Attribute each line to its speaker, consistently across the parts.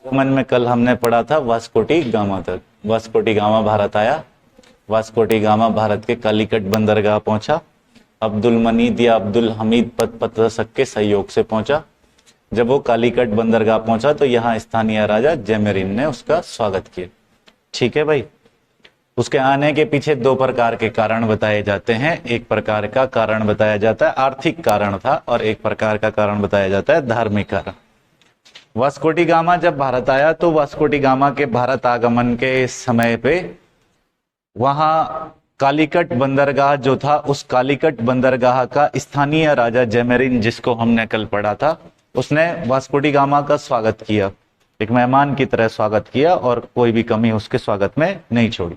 Speaker 1: मन में कल हमने पढ़ा था वास्कोटी गामा तक। वास्कोटी गामा भारत आया, वास्कोटी गामा भारत के कालीकट बंदरगाह पहुंचा, अब्दुल मनीद या अब्दुल हमीद पतरसक के सहयोग से पहुंचा। जब वो कालीकट बंदरगाह पहुंचा तो यहाँ स्थानीय राजा जेमेरिन ने उसका स्वागत किया। ठीक है भाई। उसके आने के पीछे दो प्रकार के कारण बताए जाते हैं। एक प्रकार का कारण बताया जाता है आर्थिक कारण था, और एक प्रकार का कारण बताया जाता है धार्मिक कारण। वास्कोटी गामा जब भारत आया तो वास्कोटी गामा के भारत आगमन के समय पे वहां कालीकट बंदरगाह जो था, उस कालीकट बंदरगाह का स्थानीय राजा जेमेरिन, जिसको हमने कल पढ़ा था, उसने वास्कोटी गामा का स्वागत किया, एक मेहमान की तरह स्वागत किया और कोई भी कमी उसके स्वागत में नहीं छोड़ी।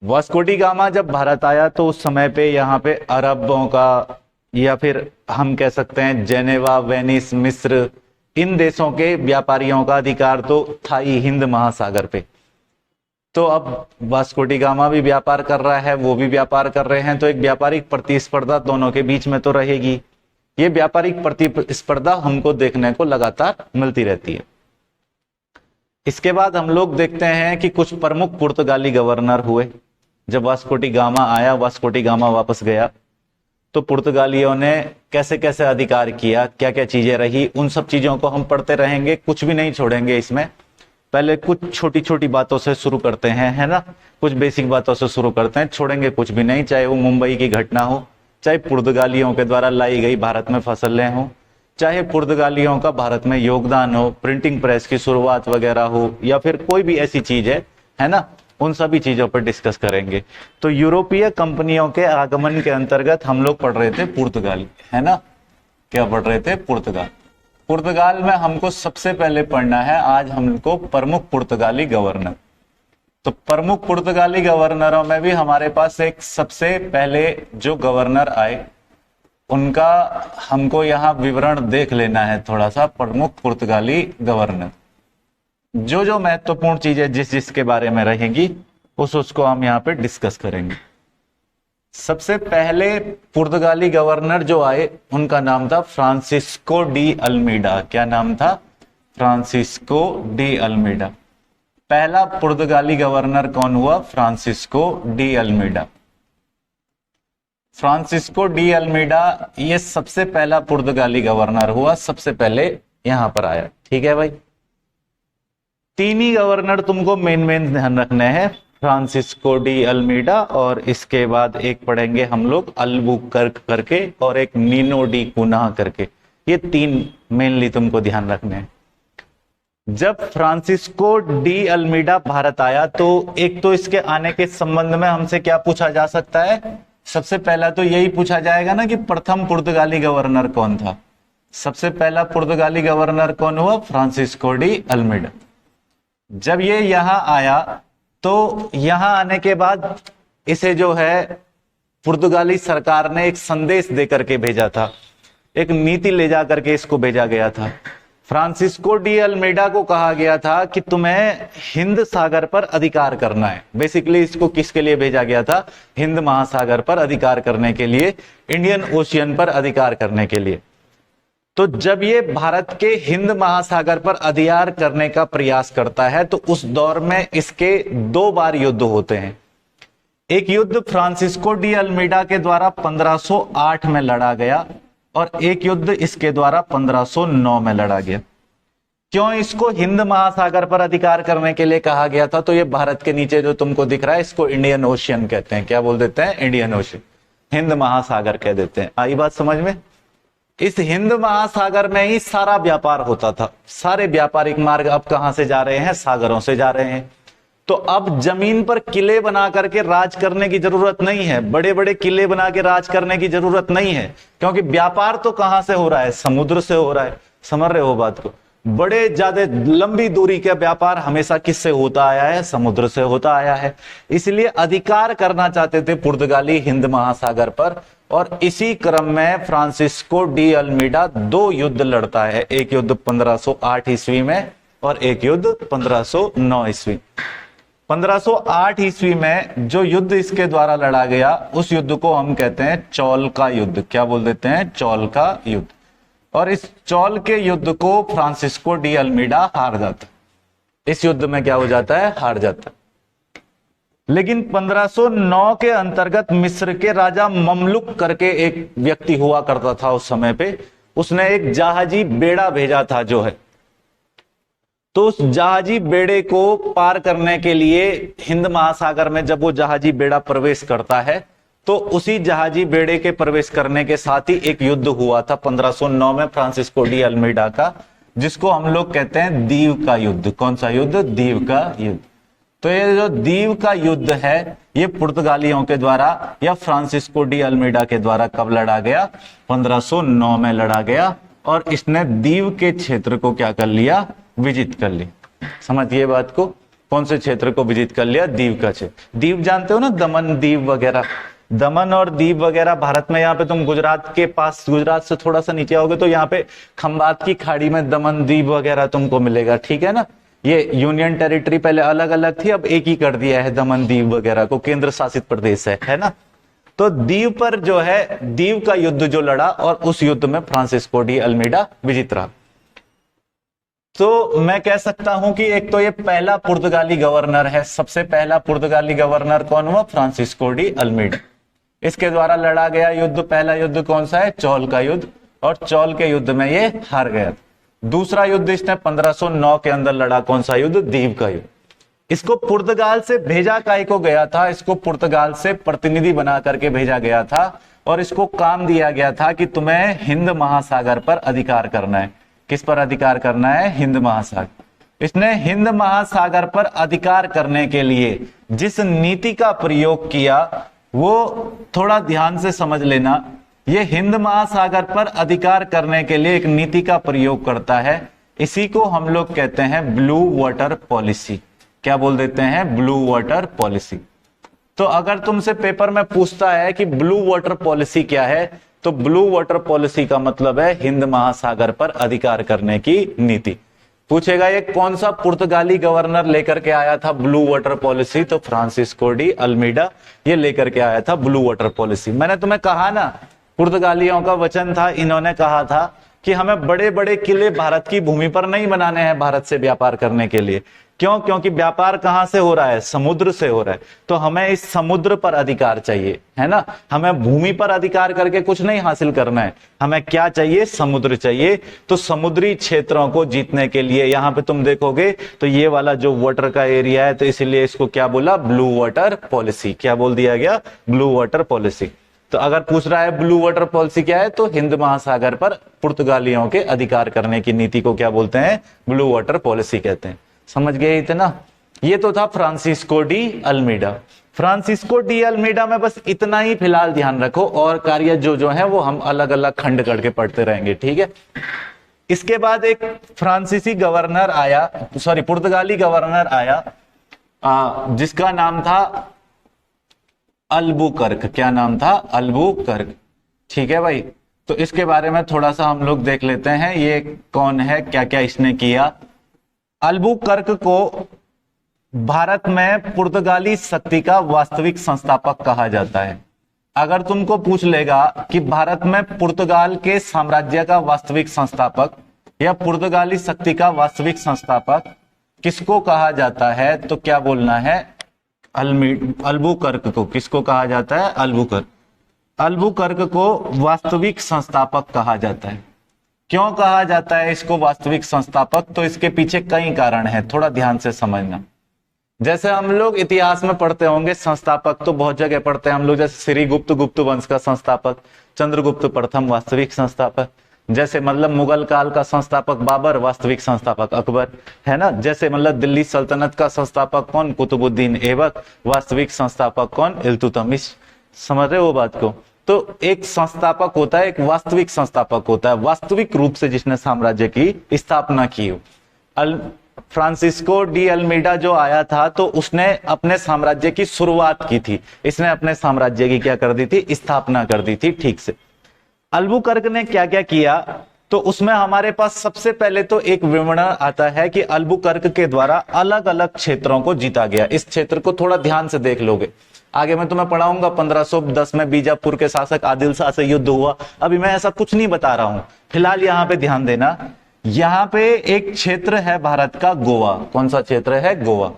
Speaker 1: वास्कोटी गामा जब भारत आया तो उस समय पे यहाँ पे अरबों का, या फिर हम कह सकते हैं जेनेवा, वेनिस, मिस्र, इन देशों के व्यापारियों का अधिकार तो था ही हिंद महासागर पे। तो अब वास्कोटी गामा भी व्यापार कर रहा है, वो भी व्यापार कर रहे हैं, तो एक व्यापारिक प्रतिस्पर्धा दोनों के बीच में तो रहेगी। ये व्यापारिक प्रतिस्पर्धा हमको देखने को लगातार मिलती रहती है। इसके बाद हम लोग देखते हैं कि कुछ प्रमुख पुर्तगाली गवर्नर हुए। जब वास्कोटी गामा आया, वास्कोटी गामा वापस गया, तो पुर्तगालियों ने कैसे कैसे अधिकार किया, क्या क्या चीजें रही, उन सब चीजों को हम पढ़ते रहेंगे, कुछ भी नहीं छोड़ेंगे इसमें। पहले कुछ छोटी छोटी बातों से शुरू करते हैं, है ना, कुछ बेसिक बातों से शुरू करते हैं, छोड़ेंगे कुछ भी नहीं। चाहे वो मुंबई की घटना हो, चाहे पुर्तगालियों के द्वारा लाई गई भारत में फसलें हो, चाहे पुर्तगालियों का भारत में योगदान हो, प्रिंटिंग प्रेस की शुरुआत वगैरह हो, या फिर कोई भी ऐसी चीज है ना, उन सभी चीजों पर डिस्कस करेंगे। तो यूरोपीय कंपनियों के आगमन के अंतर्गत हम लोग पढ़ रहे थे पुर्तगाली, है ना, क्या पढ़ रहे थे? पुर्तगाल। पुर्तगाल में हमको सबसे पहले पढ़ना है आज हमको प्रमुख पुर्तगाली गवर्नर। तो प्रमुख पुर्तगाली गवर्नरों में भी हमारे पास एक सबसे पहले जो गवर्नर आए उनका हमको यहाँ विवरण देख लेना है थोड़ा सा। प्रमुख पुर्तगाली गवर्नर, जो महत्वपूर्ण चीजें जिसके बारे में रहेंगी उसको हम यहाँ पे डिस्कस करेंगे। सबसे पहले पुर्तगाली गवर्नर जो आए उनका नाम था फ्रांसिस्को डी अल्मीडा। क्या नाम था? Francisco de Almeida. पहला पुर्तगाली गवर्नर कौन हुआ? Francisco de Almeida. Francisco de Almeida ये सबसे पहला पुर्तगाली गवर्नर हुआ, सबसे पहले यहां पर आया। ठीक है भाई। तीन ही गवर्नर तुमको मेन ध्यान रखने हैं, फ्रांसिस्को डी अल्मीडा, और इसके बाद एक पढ़ेंगे हम लोग अल्बुकर्क करके, और एक नीनो डी कुना करके। ये तीन मेनली तुमको ध्यान रखने हैं। जब फ्रांसिस्को डी अल्मीडा भारत आया तो एक तो इसके आने के संबंध में हमसे क्या पूछा जा सकता है? सबसे पहला तो यही पूछा जाएगा ना कि प्रथम पुर्तगाली गवर्नर कौन था। सबसे पहला पुर्तगाली गवर्नर कौन हुआ? Francisco de Almeida. जब ये यहां आया तो यहां आने के बाद इसे जो है पुर्तगाली सरकार ने एक संदेश देकर के भेजा था, एक नीति ले जा करके इसको भेजा गया था। फ्रांसिस्को डी अल्मीडा को कहा गया था कि तुम्हें हिंद सागर पर अधिकार करना है। बेसिकली इसको किसके लिए भेजा गया था? हिंद महासागर पर अधिकार करने के लिए, इंडियन ओशियन पर अधिकार करने के लिए। तो जब ये भारत के हिंद महासागर पर अधिकार करने का प्रयास करता है तो उस दौर में इसके दो बार युद्ध होते हैं। एक युद्ध फ्रांसिस्को डी अल्मीडा के द्वारा 1508 में लड़ा गया, और एक युद्ध इसके द्वारा 1509 में लड़ा गया। क्यों इसको हिंद महासागर पर अधिकार करने के लिए कहा गया था? तो ये भारत के नीचे जो तुमको दिख रहा है इसको इंडियन ओशियन कहते हैं। क्या बोल देते हैं? इंडियन ओशियन, हिंद महासागर कह देते हैं। आई बात समझ में? इस हिंद महासागर में ही सारा व्यापार होता था। सारे व्यापारिक मार्ग अब कहां से जा रहे हैं? सागरों से जा रहे हैं। तो अब जमीन पर किले बना करके राज करने की जरूरत नहीं है, बड़े बड़े किले बना के राज करने की जरूरत नहीं है, क्योंकि व्यापार तो कहां से हो रहा है? समुद्र से हो रहा है। समझ रहे हो बात को? बड़े ज्यादा लंबी दूरी का व्यापार हमेशा किससे होता आया है? समुद्र से होता आया है। इसलिए अधिकार करना चाहते थे पुर्तगाली हिंद महासागर पर, और इसी क्रम में फ्रांसिस्को डी अल्मीडा दो युद्ध लड़ता है। एक युद्ध 1508 ईस्वी में और एक युद्ध 1509 ईस्वी। 1508 ईस्वी में जो युद्ध इसके द्वारा लड़ा गया उस युद्ध को हम कहते हैं चौल का युद्ध। क्या बोल देते हैं? चौल का युद्ध। और इस चौल के युद्ध को फ्रांसिस्को डी अल्मीडा हार जाता है। इस युद्ध में क्या हो जाता है, हार जाता है। लेकिन 1509 के अंतर्गत मिस्र के राजा ममलुक करके एक व्यक्ति हुआ करता था उस समय पे, उसने एक जहाजी बेड़ा भेजा था जो है, तो उस जहाजी बेड़े को पार करने के लिए हिंद महासागर में जब वो जहाजी बेड़ा प्रवेश करता है, तो उसी जहाजी बेड़े के प्रवेश करने के साथ ही एक युद्ध हुआ था 1509 में फ्रांसिस्को डी अल्मीडा का, जिसको हम लोग कहते हैं दीव का युद्ध। कौन सा युद्ध, दीव का युद्ध। तो ये जो दीव का युद्ध है ये पुर्तगालियों के द्वारा या फ्रांसिस्को डी अल्मीडा के द्वारा कब लड़ा गया, 1509 में लड़ा गया, और इसने दीव के क्षेत्र को क्या कर लिया, विजित कर लिया। समझिए बात को, कौन से क्षेत्र को विजित कर लिया, दीव का क्षेत्र। दीव जानते हो ना, दमन दीव वगैरह, दमन और दीव वगैरह भारत में, यहाँ पे तुम गुजरात के पास, गुजरात से थोड़ा सा नीचे आओगे तो यहाँ पे खंबात की खाड़ी में दमन दीव वगैरह तुमको मिलेगा, ठीक है ना। ये यूनियन टेरिटरी पहले अलग अलग थी, अब एक ही कर दिया है दमन दीव वगैरह को, केंद्र शासित प्रदेश है ना। तो दीव पर जो है दीव का युद्ध जो लड़ा, और उस युद्ध में फ्रांसिस्को डी अल्मीडा विजित रहा। तो मैं कह सकता हूं कि एक तो ये पहला पुर्तगाली गवर्नर है, सबसे पहला पुर्तगाली गवर्नर कौन हुआ, फ्रांसिस्को डी अल्मीडा। इसके द्वारा लड़ा गया युद्ध, पहला युद्ध कौन सा है, चौल का युद्ध, और चौल के युद्ध में ये हार गया। दूसरा युद्ध इसने 1509 के अंदर लड़ा, कौन सा युद्ध, दीव का युद्ध। इसको पुर्तगाल से भेजा काय को गया था, इसको पुर्तगाल से प्रतिनिधि बना करके भेजा गया था, और इसको काम दिया गया था कि तुम्हें हिंद महासागर पर अधिकार करना है। किस पर अधिकार करना है, हिंद महासागर। इसने हिंद महासागर पर अधिकार करने के लिए जिस नीति का प्रयोग किया वो थोड़ा ध्यान से समझ लेना। ये हिंद महासागर पर अधिकार करने के लिए एक नीति का प्रयोग करता है, इसी को हम लोग कहते हैं ब्लू वाटर पॉलिसी। क्या बोल देते हैं, ब्लू वाटर पॉलिसी। तो अगर तुमसे पेपर में पूछता है कि ब्लू वाटर पॉलिसी क्या है, तो ब्लू वाटर पॉलिसी का मतलब है हिंद महासागर पर अधिकार करने की नीति। पूछेगा ये कौन सा पुर्तगाली गवर्नर लेकर के आया था ब्लू वाटर पॉलिसी, तो फ्रांसिस्को डी अल्मीडा ये लेकर के आया था ब्लू वाटर पॉलिसी। मैंने तुम्हें कहा ना, पुर्तगालियों का वचन था, इन्होंने कहा था कि हमें बड़े बड़े किले भारत की भूमि पर नहीं बनाने हैं भारत से व्यापार करने के लिए। क्यों, क्योंकि व्यापार कहां से हो रहा है, समुद्र से हो रहा है, तो हमें इस समुद्र पर अधिकार चाहिए, है ना। हमें भूमि पर अधिकार करके कुछ नहीं हासिल करना है, हमें क्या चाहिए, समुद्र चाहिए। तो समुद्री क्षेत्रों को जीतने के लिए यहां पे तुम देखोगे तो ये वाला जो वाटर का एरिया है, तो इसीलिए इसको क्या बोला, ब्लू वाटर पॉलिसी। क्या बोल दिया गया, ब्लू वाटर पॉलिसी। तो अगर पूछ रहा है ब्लू वाटर पॉलिसी क्या है, तो हिंद महासागर पर पुर्तगालियों के अधिकार करने की नीति को क्या बोलते हैं, ब्लू वाटर पॉलिसी कहते हैं। समझ गए इतना। ये तो था Francisco de Almeida. Francisco de Almeida में बस इतना ही फिलहाल ध्यान रखो, और कार्य जो जो है वो हम अलग अलग खंड करके पढ़ते रहेंगे, ठीक है। इसके बाद एक फ्रांसीसी गवर्नर आया, सॉरी पुर्तगाली गवर्नर आया, जिसका नाम था अल्बुकर्क। क्या नाम था, अल्बुकर्क, ठीक है भाई। तो इसके बारे में थोड़ा सा हम लोग देख लेते हैं, ये कौन है, क्या क्या इसने किया। अल्बुकर्क को भारत में पुर्तगाली शक्ति का वास्तविक संस्थापक कहा जाता है। अगर तुमको पूछ लेगा कि भारत में पुर्तगाल के साम्राज्य का वास्तविक संस्थापक या पुर्तगाली शक्ति का वास्तविक संस्थापक किसको कहा जाता है, तो क्या बोलना है, अल्बुकर्क को। किसको कहा जाता है, अल्बुकर्क। अल्बुकर्क को वास्तविक संस्थापक कहा जाता है। क्यों कहा जाता है इसको वास्तविक संस्थापक, तो इसके पीछे कई कारण हैं, थोड़ा ध्यान से समझना। जैसे हम लोग इतिहास में पढ़ते होंगे संस्थापक तो बहुत जगह पढ़ते हैं हम लोग, जैसे श्रीगुप्त गुप्त वंश का संस्थापक, चंद्रगुप्त प्रथम वास्तविक संस्थापक, जैसे मतलब मुगल काल का संस्थापक बाबर, वास्तविक संस्थापक अकबर, है ना। जैसे मतलब दिल्ली सल्तनत का संस्थापक कौन, कुतुबुद्दीन ऐबक, वास्तविक संस्थापक कौन, इल्तुतमिश। समझ रहे हो बात को। तो एक संस्थापक होता है, एक वास्तविक संस्थापक होता है, वास्तविक रूप से जिसने साम्राज्य की स्थापना की हो। फ्रांसिस्को डी अल्मीडा जो आया था तो उसने अपने साम्राज्य की शुरुआत की थी, इसने अपने साम्राज्य की क्या कर दी थी, स्थापना कर दी थी, ठीक से। अल्बुकर्क ने क्या क्या किया, तो उसमें हमारे पास सबसे पहले तो एक विवरण आता है कि अल्बुकर्क के द्वारा अलग अलग क्षेत्रों को जीता गया। इस क्षेत्र को थोड़ा ध्यान से देख लोगे। आगे मैं तुम्हें पढ़ाऊंगा 1510 में बीजापुर के शासक आदिल शाह से युद्ध हुआ। अभी मैं ऐसा कुछ नहीं बता रहा हूं, फिलहाल यहाँ पे ध्यान देना। यहाँ पे एक क्षेत्र है भारत का गोवा। कौन सा क्षेत्र है? गोवा।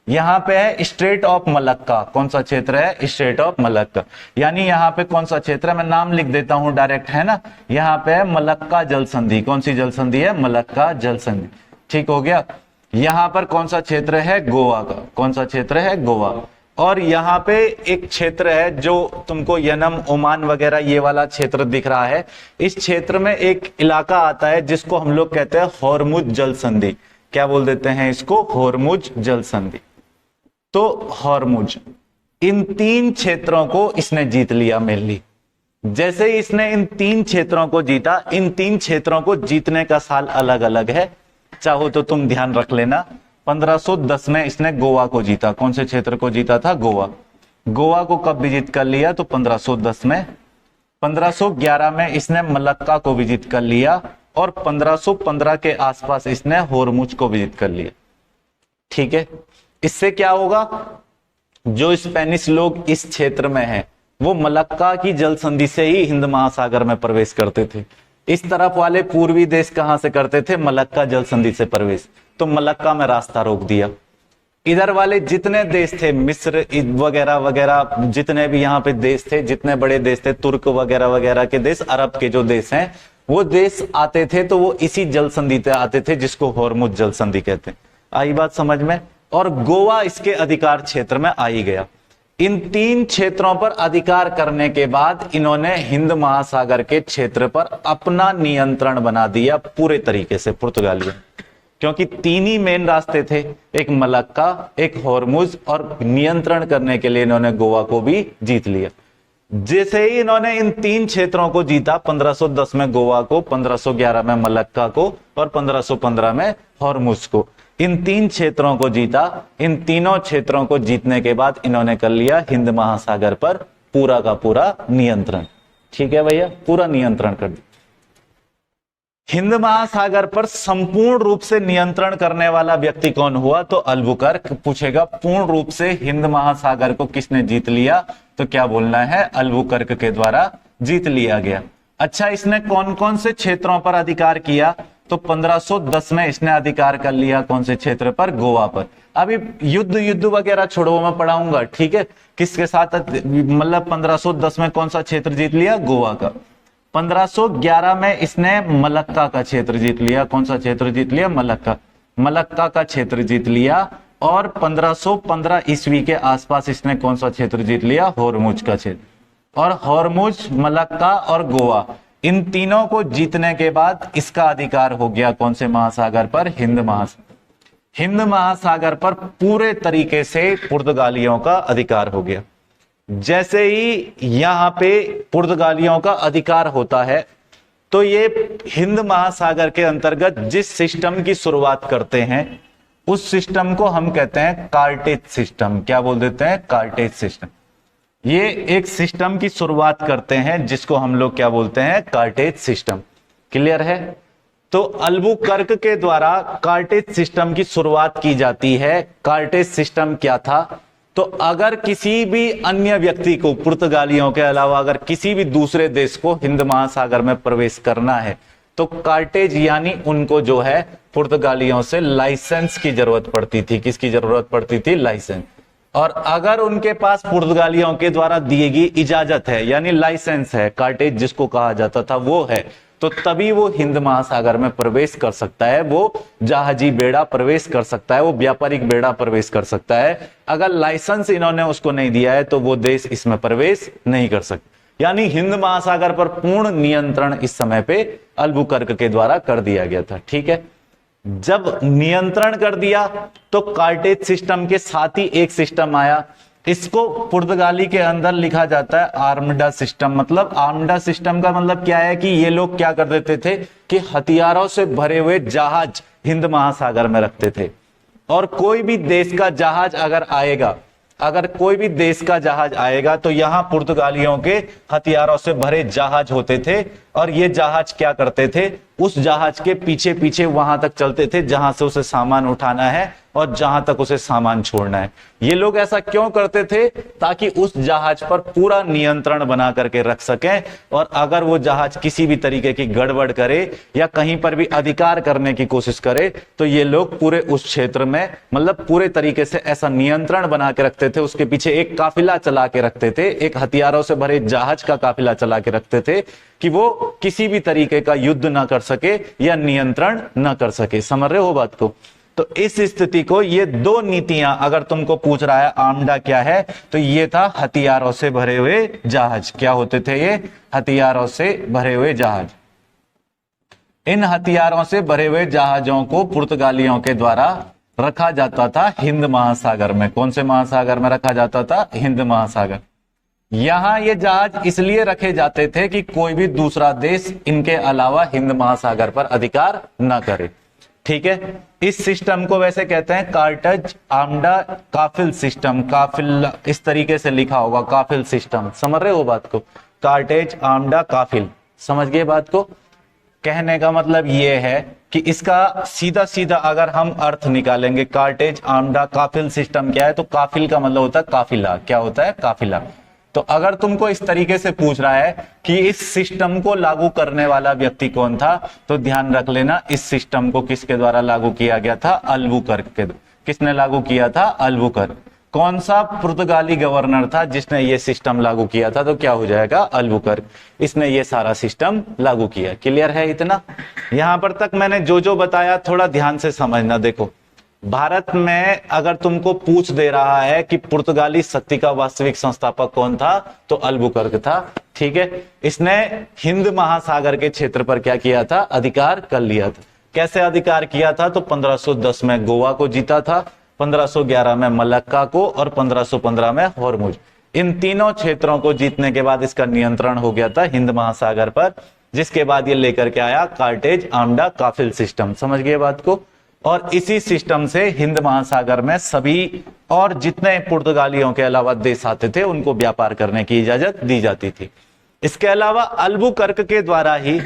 Speaker 1: यहाँ पे है स्ट्रेट ऑफ मलक्का। कौन सा क्षेत्र है? Straight of Malacca. यानी यहाँ पे कौन सा क्षेत्र है? मैं नाम लिख देता हूं डायरेक्ट, है ना। यहाँ पे है मलक्का जल संधि। कौन सी जल संधि है? मलक्का जल संधि। ठीक हो गया। यहाँ पर कौन सा क्षेत्र है? गोवा का। कौन सा क्षेत्र है? गोवा। और यहाँ पे एक क्षेत्र है जो तुमको यमन, ओमान वगैरह ये वाला क्षेत्र दिख रहा है। इस क्षेत्र में एक इलाका आता है जिसको हम लोग कहते हैं होर्मुज जल संधि। क्या बोल देते हैं इसको? होर्मुज जल संधि। तो होर्मुज, इन 3 क्षेत्रों को इसने जीत लिया मेनली। जैसे ही इसने इन 3 क्षेत्रों को जीता, इन 3 क्षेत्रों को जीतने का साल अलग अलग है, चाहो तो तुम ध्यान रख लेना। 1510 में इसने गोवा को जीता। कौन से क्षेत्र को जीता था? गोवा। गोवा को कब विजित कर लिया? तो 1510 में। 1511 में इसने मलक्का को विजित कर लिया और 1515 के आसपास इसने होर्मुज को विजित कर लिया। ठीक है। इससे क्या होगा? जो स्पेनिश लोग इस क्षेत्र में हैं, वो मलक्का की जल संधि से ही हिंद महासागर में प्रवेश करते थे। इस तरफ वाले पूर्वी देश कहां से करते थे? मलक्का जल संधि से प्रवेश। तो मलक्का में रास्ता रोक दिया। इधर वाले जितने देश थे, मिस्र वगैरह वगैरह, जितने भी यहाँ पे देश थे, जितने बड़े देश थे, तुर्क वगैरह वगैरह के देश, अरब के जो देश हैं, वो देश आते थे तो वो इसी जल संधि पे आते थे जिसको होर्मुज जल संधि कहते हैं। आई बात समझ में? और गोवा इसके अधिकार क्षेत्र में आ ही गया। इन 3 क्षेत्रों पर अधिकार करने के बाद इन्होंने हिंद महासागर के क्षेत्र पर अपना नियंत्रण बना दिया पूरे तरीके से पुर्तगालियों, क्योंकि 3 ही मेन रास्ते थे, एक मलक्का, एक होर्मुज, और नियंत्रण करने के लिए इन्होंने गोवा को भी जीत लिया। जैसे ही इन्होंने इन 3 क्षेत्रों को जीता, 1510 में गोवा को, 1511 में मलक्का को और 1515 में होर्मुज को, इन 3 क्षेत्रों को जीता। इन तीनों क्षेत्रों को जीतने के बाद इन्होंने कर लिया हिंद महासागर पर पूरा का पूरा नियंत्रण। ठीक है भैया, पूरा नियंत्रण कर दिया। हिंद महासागर पर संपूर्ण रूप से नियंत्रण करने वाला व्यक्ति कौन हुआ? तो अल्बुकर्क। पूछेगा पूर्ण रूप से हिंद महासागर को किसने जीत लिया? तो क्या बोलना है? अल्बुकर्क के द्वारा जीत लिया गया। अच्छा, इसने कौन कौन से क्षेत्रों पर अधिकार किया? तो 1510 में इसने अधिकार कर लिया कौन से क्षेत्र पर? गोवा पर। अभी युद्ध वगैरह छोड़ो, मैं पढ़ाऊंगा। ठीक है, किसके साथ, मतलब 1510 में कौन सा क्षेत्र जीत लिया? गोवा का। 1511 में इसने मलक्का का क्षेत्र जीत लिया। कौन सा क्षेत्र जीत लिया? मलक्का। मलक्का का क्षेत्र जीत लिया। और 1515 ईस्वी के आसपास इसने कौन सा क्षेत्र जीत लिया? होर्मुज का क्षेत्र। और होर्मुज, मलक्का और गोवा, इन तीनों को जीतने के बाद इसका अधिकार हो गया कौन से महासागर पर? हिंद महासागर। हिंद महासागर पर पूरे तरीके से पुर्तगालियों का अधिकार हो गया। जैसे ही यहां पे पुर्तगालियों का अधिकार होता है, तो ये हिंद महासागर के अंतर्गत जिस सिस्टम की शुरुआत करते हैं, उस सिस्टम को हम कहते हैं कार्टेज सिस्टम। क्या बोल देते हैं? कार्टेज सिस्टम। ये एक सिस्टम की शुरुआत करते हैं जिसको हम लोग क्या बोलते हैं? कार्टेज सिस्टम। क्लियर है? तो अल्बुकर्क के द्वारा कार्टेज सिस्टम की शुरुआत की जाती है। कार्टेज सिस्टम क्या था? तो अगर किसी भी अन्य व्यक्ति को, पुर्तगालियों के अलावा अगर किसी भी दूसरे देश को हिंद महासागर में प्रवेश करना है, तो कार्टेज यानी उनको जो है पुर्तगालियों से लाइसेंस की जरूरत पड़ती थी। किसकी जरूरत पड़ती थी? लाइसेंस। और अगर उनके पास पुर्तगालियों के द्वारा दी गई इजाजत है, यानी लाइसेंस है, कार्टेज जिसको कहा जाता था वो है, तो तभी वो हिंद महासागर में प्रवेश कर सकता है। वो जहाजी बेड़ा प्रवेश कर सकता है, वो व्यापारिक बेड़ा प्रवेश कर सकता है। अगर लाइसेंस इन्होंने उसको नहीं दिया है तो वो देश इसमें प्रवेश नहीं कर सकता। यानी हिंद महासागर पर पूर्ण नियंत्रण इस समय पे अल्बुकर्क के द्वारा कर दिया गया था। ठीक है, जब नियंत्रण कर दिया तो कार्टेज सिस्टम के साथ ही एक सिस्टम आया, इसको पुर्तगाली के अंदर लिखा जाता है आर्मडा सिस्टम। मतलब आर्मडा सिस्टम का मतलब क्या है कि ये लोग क्या कर देते थे कि हथियारों से भरे हुए जहाज हिंद महासागर में रखते थे, और कोई भी देश का जहाज अगर आएगा, अगर कोई भी देश का जहाज आएगा तो यहां पुर्तगालियों के हथियारों से भरे जहाज होते थे, और ये जहाज क्या करते थे? उस जहाज के पीछे पीछे वहां तक चलते थे जहां से उसे सामान उठाना है और जहां तक उसे सामान छोड़ना है। ये लोग ऐसा क्यों करते थे? ताकि उस जहाज पर पूरा नियंत्रण बना करके रख सकें, और अगर वो जहाज किसी भी तरीके की गड़बड़ करे या कहीं पर भी अधिकार करने की कोशिश करे तो ये लोग पूरे उस क्षेत्र में मतलब पूरे तरीके से ऐसा नियंत्रण बना के रखते थे। उसके पीछे एक काफिला चला के रखते थे, एक हथियारों से भरे जहाज का काफिला चला के रखते थे कि वो किसी भी तरीके का युद्ध ना कर सके या नियंत्रण ना कर सके। समझ रहे हो बात को? तो इस स्थिति को, ये दो नीतियां अगर तुमको पूछ रहा है आमडा क्या है, तो ये था हथियारों से भरे हुए जहाज। क्या होते थे ये? हथियारों से भरे हुए जहाज। इन हथियारों से भरे हुए जहाजों को पुर्तगालियों के द्वारा रखा जाता था हिंद महासागर में। कौन से महासागर में रखा जाता था? हिंद महासागर। यहां ये जहाज इसलिए रखे जाते थे कि कोई भी दूसरा देश इनके अलावा हिंद महासागर पर अधिकार न करे। ठीक है, इस सिस्टम को वैसे कहते हैं कार्टेज आमडा काफिल सिस्टम। काफिल इस तरीके से लिखा होगा, काफिल सिस्टम। समझ रहे हो बात को? कार्टेज आमडा काफिल। समझ गए बात को? कहने का मतलब ये है कि इसका सीधा सीधा अगर हम अर्थ निकालेंगे, कार्टेज आमडा काफिल सिस्टम क्या है, तो काफिल का मतलब होता है काफिला। क्या होता है? काफिला। तो अगर तुमको इस तरीके से पूछ रहा है कि इस सिस्टम को लागू करने वाला व्यक्ति कौन था, तो ध्यान रख लेना इस सिस्टम को किसके द्वारा लागू किया गया था? अल्बुकर्क के। किसने लागू किया था? अल्बुकर्क। कौन सा पुर्तगाली गवर्नर था जिसने ये सिस्टम लागू किया था? तो क्या हो जाएगा? अल्बुकर्क। इसने ये सारा सिस्टम लागू किया। क्लियर है इतना? यहां पर तक मैंने जो जो बताया थोड़ा ध्यान से समझना। देखो, भारत में अगर तुमको पूछ दे रहा है कि पुर्तगाली शक्ति का वास्तविक संस्थापक कौन था, तो अल्बुकर्क था। ठीक है, इसने हिंद महासागर के क्षेत्र पर क्या किया था? अधिकार कर लिया था। कैसे अधिकार किया था? तो 1510 में गोवा को जीता था, 1511 में मलक्का को और 1515 में हॉर्मुज। इन तीनों क्षेत्रों को जीतने के बाद इसका नियंत्रण हो गया था हिंद महासागर पर, जिसके बाद ये लेकर के आया कार्टेज आमडा काफिल सिस्टम। समझ गए बात को? और इसी सिस्टम से हिंद महासागर में सभी और जितने पुर्तगालियों के अलावा देश आते थे उनको व्यापार करने की इजाजत दी जाती थी। इसके अलावा अल्बुकर्क के द्वारा ही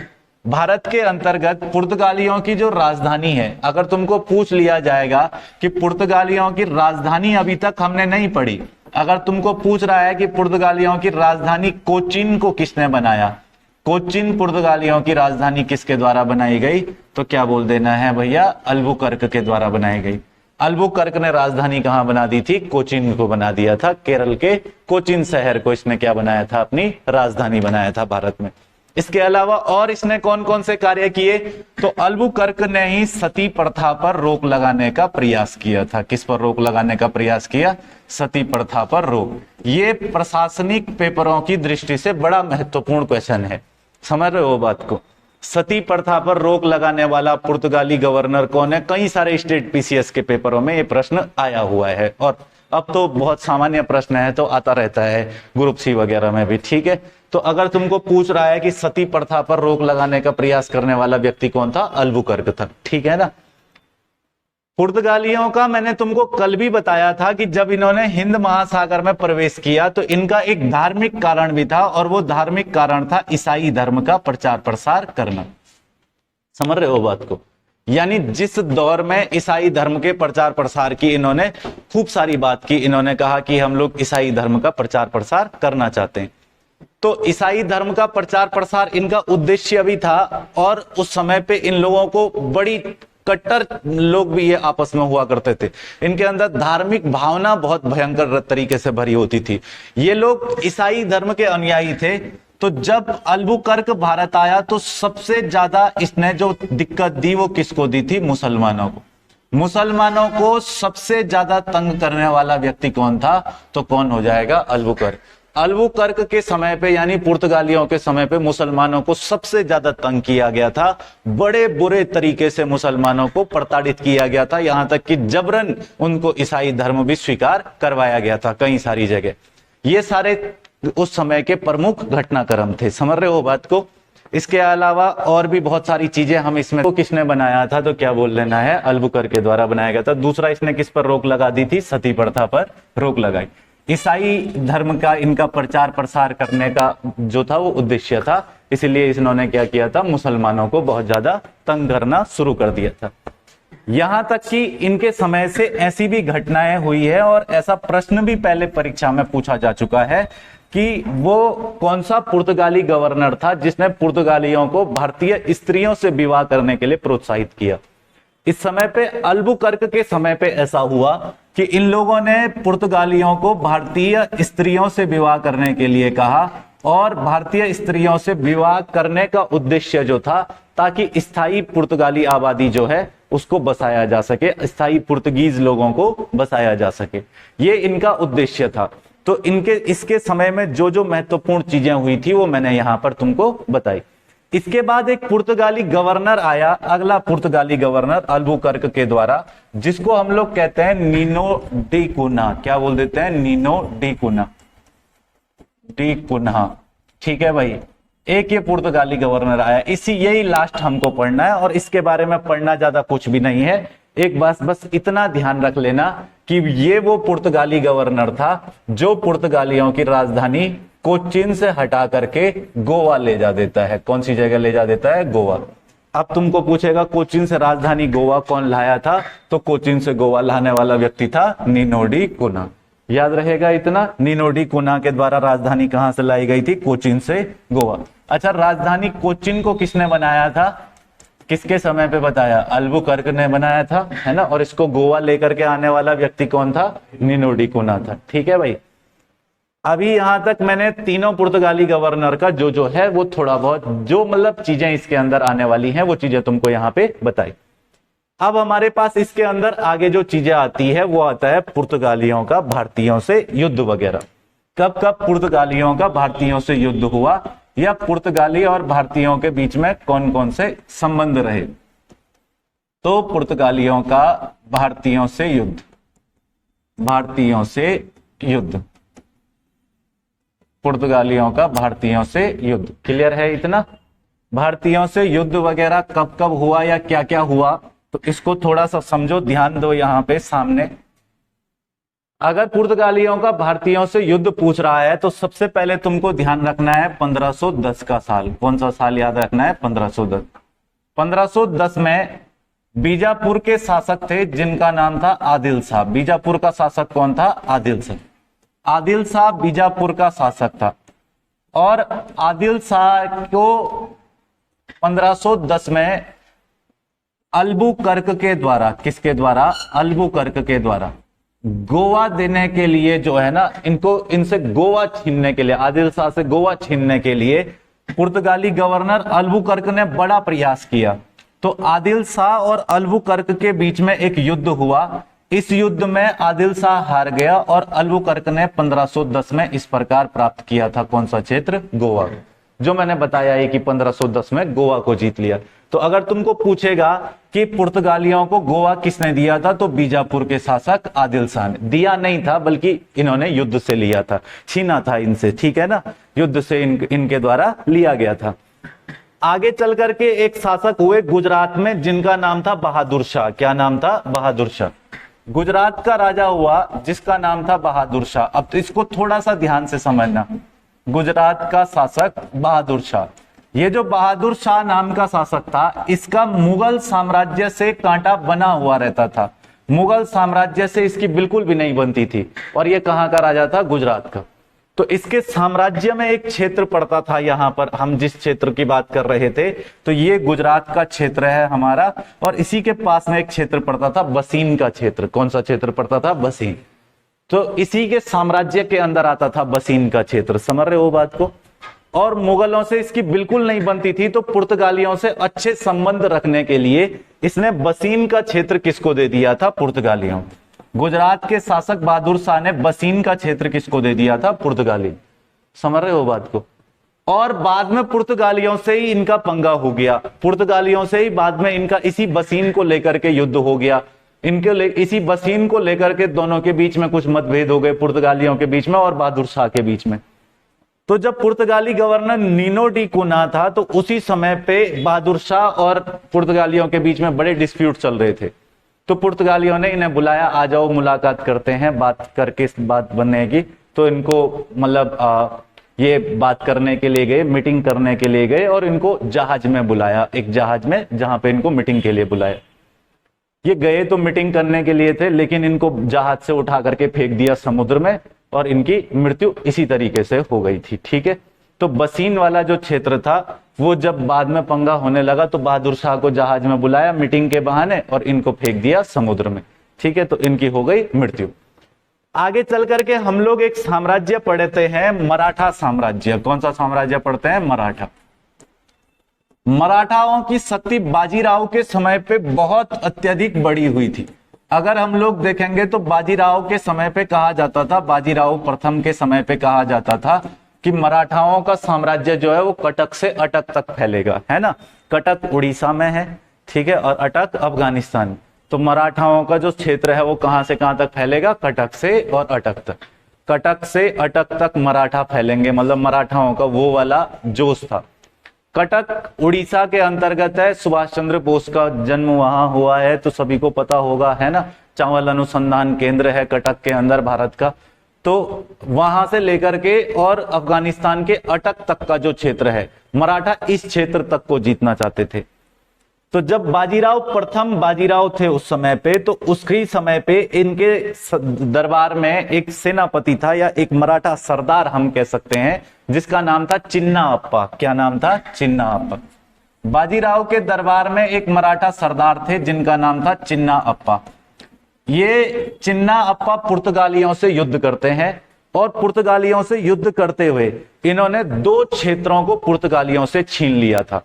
Speaker 1: भारत के अंतर्गत पुर्तगालियों की जो राजधानी है, अगर तुमको पूछ लिया जाएगा कि पुर्तगालियों की राजधानी अभी तक हमने नहीं पढ़ी, अगर तुमको पूछ रहा है कि पुर्तगालियों की राजधानी कोचिन को किसने बनाया, कोचिन पुर्तगालियों की राजधानी किसके द्वारा बनाई गई, तो क्या बोल देना है भैया? अल्बुकर्क के द्वारा बनाई गई। अल्बुकर्क ने राजधानी कहां बना दी थी? कोचिन को बना दिया था। केरल के कोचिन शहर को इसने क्या बनाया था? अपनी राजधानी बनाया था भारत में। इसके अलावा और इसने कौन कौन से कार्य किए? तो अल्बुकर्क ने ही सती प्रथा पर रोक लगाने का प्रयास किया था। किस पर रोक लगाने का प्रयास किया? सती प्रथा पर रोक। ये प्रशासनिक पेपरों की दृष्टि से बड़ा महत्वपूर्ण क्वेश्चन है। समझ रहे हो बात को? सती प्रथा पर रोक लगाने वाला पुर्तगाली गवर्नर कौन है? कई सारे स्टेट पीसीएस के पेपरों में ये प्रश्न आया हुआ है, और अब तो बहुत सामान्य प्रश्न है, तो आता रहता है ग्रुप सी वगैरह में भी। ठीक है, तो अगर तुमको पूछ रहा है कि सती प्रथा पर रोक लगाने का प्रयास करने वाला व्यक्ति कौन था? अल्बुकर्क था। ठीक है ना? पुर्तगालियों का मैंने तुमको कल भी बताया था कि जब इन्होंने हिंद महासागर में प्रवेश किया तो इनका एक धार्मिक कारण भी था, और वो धार्मिक कारण था ईसाई धर्म का प्रचार प्रसार करना। समझ रहे हो बात को? यानी जिस दौर में ईसाई धर्म के प्रचार प्रसार की इन्होंने खूब सारी बात की, इन्होंने कहा कि हम लोग ईसाई धर्म का प्रचार प्रसार करना चाहते हैं, तो ईसाई धर्म का प्रचार प्रसार इनका उद्देश्य भी था। और उस समय पे इन लोगों को बड़ी कट्टर लोग भी ये आपस में हुआ करते थे, इनके अंदर धार्मिक भावना बहुत भयंकर तरीके से भरी होती थी। ये लोग ईसाई धर्म के अनुयायी थे। तो जब अल्बुकर्क भारत आया तो सबसे ज्यादा इसने जो दिक्कत दी वो किसको दी थी? मुसलमानों को। मुसलमानों को सबसे ज्यादा तंग करने वाला व्यक्ति कौन था? तो कौन हो जाएगा? अल्बुकर्क। अल्बुकर्क के समय पे यानी पुर्तगालियों के समय पे मुसलमानों को सबसे ज्यादा तंग किया गया था। बड़े बुरे तरीके से मुसलमानों को प्रताड़ित किया गया था, यहां तक कि जबरन उनको ईसाई धर्म भी स्वीकार करवाया गया था कई सारी जगह। ये सारे उस समय के प्रमुख घटनाक्रम थे। समझ रहे हो बात को? इसके अलावा और भी बहुत सारी चीजें हम इसमें, तो किसने बनाया था? तो क्या बोल लेना है? अल्बुकर्क के द्वारा बनाया गया था। दूसरा, इसने किस पर रोक लगा दी थी? सती प्रथा पर रोक लगाई। ईसाई धर्म का इनका प्रचार प्रसार करने का जो था वो उद्देश्य था, इसलिए इन्होंने क्या किया था, मुसलमानों को बहुत ज्यादा तंग करना शुरू कर दिया था। यहां तक कि इनके समय से ऐसी भी घटनाएं हुई है और ऐसा प्रश्न भी पहले परीक्षा में पूछा जा चुका है कि वो कौन सा पुर्तगाली गवर्नर था जिसने पुर्तगालियों को भारतीय स्त्रियों से विवाह करने के लिए प्रोत्साहित किया। इस समय पे अल्बुकर्क के समय पे ऐसा हुआ कि इन लोगों ने पुर्तगालियों को भारतीय स्त्रियों से विवाह करने के लिए कहा और भारतीय स्त्रियों से विवाह करने का उद्देश्य जो था ताकि स्थायी पुर्तगाली आबादी जो है उसको बसाया जा सके, स्थायी पुर्तगीज लोगों को बसाया जा सके, ये इनका उद्देश्य था। तो इनके इसके समय में जो जो महत्वपूर्ण चीजें हुई थी वो मैंने यहां पर तुमको बताई। इसके बाद एक पुर्तगाली गवर्नर आया, अगला पुर्तगाली गवर्नर अल्बुकर्क के द्वारा, जिसको हम लोग कहते हैं नीनो डी कुन्हा। क्या बोल देते हैं? Nuno da Cunha, da Cunha. ठीक है भाई, एक ये पुर्तगाली गवर्नर आया, यही लास्ट हमको पढ़ना है और इसके बारे में पढ़ना ज्यादा कुछ भी नहीं है। एक बस इतना ध्यान रख लेना कि ये वो पुर्तगाली गवर्नर था जो पुर्तगालियों की राजधानी कोचीन से हटा करके गोवा ले जा देता है। कौन सी जगह ले जा देता है? गोवा। अब तुमको पूछेगा कोचीन से राजधानी गोवा कौन लाया था, तो कोचीन से गोवा लाने वाला व्यक्ति था नीनो डी कुन्हा। याद रहेगा इतना, नीनो डी कुन्हा के द्वारा राजधानी कहां से लाई गई थी? कोचीन से गोवा। अच्छा, राजधानी कोचीन को किसने बनाया था, किसके समय पे बताया? अल्बुकर्क ने बनाया था, है ना। और इसको गोवा लेकर के आने वाला व्यक्ति कौन था? नीनो डी कुन्हा था। ठीक है भाई, अभी यहां तक मैंने तीनों पुर्तगाली गवर्नर का जो है वो थोड़ा बहुत जो मतलब चीजें इसके अंदर आने वाली हैं वो चीजें तुमको यहां पे बताई। अब हमारे पास इसके अंदर आगे जो चीजें आती है वो आता है पुर्तगालियों का भारतीयों से युद्ध वगैरह। कब कब पुर्तगालियों का भारतीयों से युद्ध हुआ या पुर्तगाली और भारतीयों के बीच में कौन कौन से संबंध रहे? तो पुर्तगालियों का भारतीयों से युद्ध, भारतीयों से युद्ध, पुर्तगालियों का भारतीयों से युद्ध। क्लियर है इतना? भारतीयों से युद्ध वगैरह कब कब हुआ या क्या क्या हुआ, तो इसको थोड़ा सा समझो, ध्यान दो यहां पे सामने। अगर पुर्तगालियों का भारतीयों से युद्ध पूछ रहा है तो सबसे पहले तुमको ध्यान रखना है 1510 का साल। कौन सा साल याद रखना है? 1510। 1510 में बीजापुर के शासक थे जिनका नाम था आदिल शाह। बीजापुर का शासक कौन था? आदिल शाह। आदिल शाह बीजापुर का शासक था और आदिल शाह को 1510 में अल्बुकर्क के द्वारा, किसके द्वारा? अल्बुकर्क के द्वारा गोवा देने के लिए जो है ना, इनसे गोवा छीनने के लिए, आदिल शाह से गोवा छीनने के लिए पुर्तगाली गवर्नर अल्बुकर्क ने बड़ा प्रयास किया। तो आदिल शाह और अल्बुकर्क के बीच में एक युद्ध हुआ। इस युद्ध में आदिल शाह हार गया और अल्बुकर्क ने 1510 में इस प्रकार प्राप्त किया था कौन सा क्षेत्र? गोवा। जो मैंने बताया है कि 1510 में गोवा को जीत लिया। तो अगर तुमको पूछेगा कि पुर्तगालियों को गोवा किसने दिया था, तो बीजापुर के शासक आदिल शाह ने दिया नहीं था, बल्कि इन्होंने युद्ध से लिया था, छीना था इनसे। ठीक है ना, युद्ध से इनके द्वारा लिया गया था। आगे चल करके एक शासक हुए गुजरात में जिनका नाम था बहादुर शाह। क्या नाम था? बहादुर शाह। गुजरात का राजा हुआ जिसका नाम था बहादुर शाह। अब तो इसको थोड़ा सा ध्यान से समझना। गुजरात का शासक बहादुर शाह, ये जो बहादुर शाह नाम का शासक था, इसका मुगल साम्राज्य से कांटा बना हुआ रहता था। मुगल साम्राज्य से इसकी बिल्कुल भी नहीं बनती थी। और ये कहां का राजा था? गुजरात का। तो इसके साम्राज्य में एक क्षेत्र पड़ता था, यहां पर हम जिस क्षेत्र की बात कर रहे थे, तो ये गुजरात का क्षेत्र है हमारा। और इसी के पास में एक क्षेत्र पड़ता था बसीन का क्षेत्र। कौन सा क्षेत्र पड़ता था? बसीन। तो इसी के साम्राज्य के अंदर आता था बसीन का क्षेत्र। समझ रहे हो बात को? और मुगलों से इसकी बिल्कुल नहीं बनती थी, तो पुर्तगालियों से अच्छे संबंध रखने के लिए इसने बसीन का क्षेत्र किसको दे दिया था? पुर्तगालियों। गुजरात के शासक बहादुर शाह ने बसीन का क्षेत्र किसको दे दिया था? पुर्तगाली। समझ रहे हो बात को? और बाद में पुर्तगालियों से ही इनका पंगा हो गया। पुर्तगालियों से ही बाद में इनका इसी बसीन को लेकर के युद्ध हो गया। इसी बसीन को लेकर के दोनों के बीच में कुछ मतभेद हो गए, पुर्तगालियों के बीच में और बहादुर शाह के बीच में। तो जब पुर्तगाली गवर्नर नीनो डी कुन्हा था, तो उसी समय पे बहादुर शाह और पुर्तगालियों के बीच में बड़े डिस्प्यूट चल रहे थे। तो पुर्तगालियों ने इन्हें बुलाया, आ जाओ मुलाकात करते हैं, बात करके इस बात बनेगी। तो इनको मतलब ये बात करने के लिए गए, मीटिंग करने के लिए गए और इनको जहाज में बुलाया, एक जहाज में जहां पे इनको मीटिंग के लिए बुलाया। ये गए तो मीटिंग करने के लिए थे, लेकिन इनको जहाज से उठा करके फेंक दिया समुद्र में और इनकी मृत्यु इसी तरीके से हो गई थी। ठीक है, तो बसीन वाला जो क्षेत्र था वो जब बाद में पंगा होने लगा तो बहादुर शाह को जहाज में बुलाया मीटिंग के बहाने और इनको फेंक दिया समुद्र में। ठीक है, तो इनकी हो गई मृत्यु। आगे चल करके हम लोग एक साम्राज्य पढ़ते हैं, मराठा साम्राज्य। कौन सा साम्राज्य पढ़ते हैं? मराठा। मराठाओं की शक्ति बाजीराव के समय पे बहुत अत्यधिक बढ़ी हुई थी। अगर हम लोग देखेंगे तो बाजीराव के समय पे कहा जाता था, बाजीराव प्रथम के समय पे कहा जाता था कि मराठाओं का साम्राज्य जो है वो कटक से अटक तक फैलेगा, है ना। कटक उड़ीसा में है, ठीक है, और अटक अफगानिस्तान। तो मराठाओं का जो क्षेत्र है वो कहां से कहां तक फैलेगा? कटक से और अटक तक। कटक से अटक तक मराठा फैलेंगे, मतलब मराठाओं का वो वाला जोश था। कटक उड़ीसा के अंतर्गत है, सुभाष चंद्र बोस का जन्म वहां हुआ है तो सभी को पता होगा, है ना। चावल अनुसंधान केंद्र है कटक के अंदर भारत का। तो वहां से लेकर के और अफगानिस्तान के अटक तक का जो क्षेत्र है, मराठा इस क्षेत्र तक को जीतना चाहते थे। तो जब बाजीराव प्रथम बाजीराव थे उस समय पे, तो उसके समय पे इनके दरबार में एक सेनापति था या एक मराठा सरदार हम कह सकते हैं, जिसका नाम था चिन्ना अप्पा। क्या नाम था? चिन्ना अप्पा। बाजीराव के दरबार में एक मराठा सरदार थे जिनका नाम था चिन्ना अप्पा। ये चिन्ना अप्पा पुर्तगालियों से युद्ध करते हैं और पुर्तगालियों से युद्ध करते हुए इन्होंने 2 क्षेत्रों को पुर्तगालियों से छीन लिया था।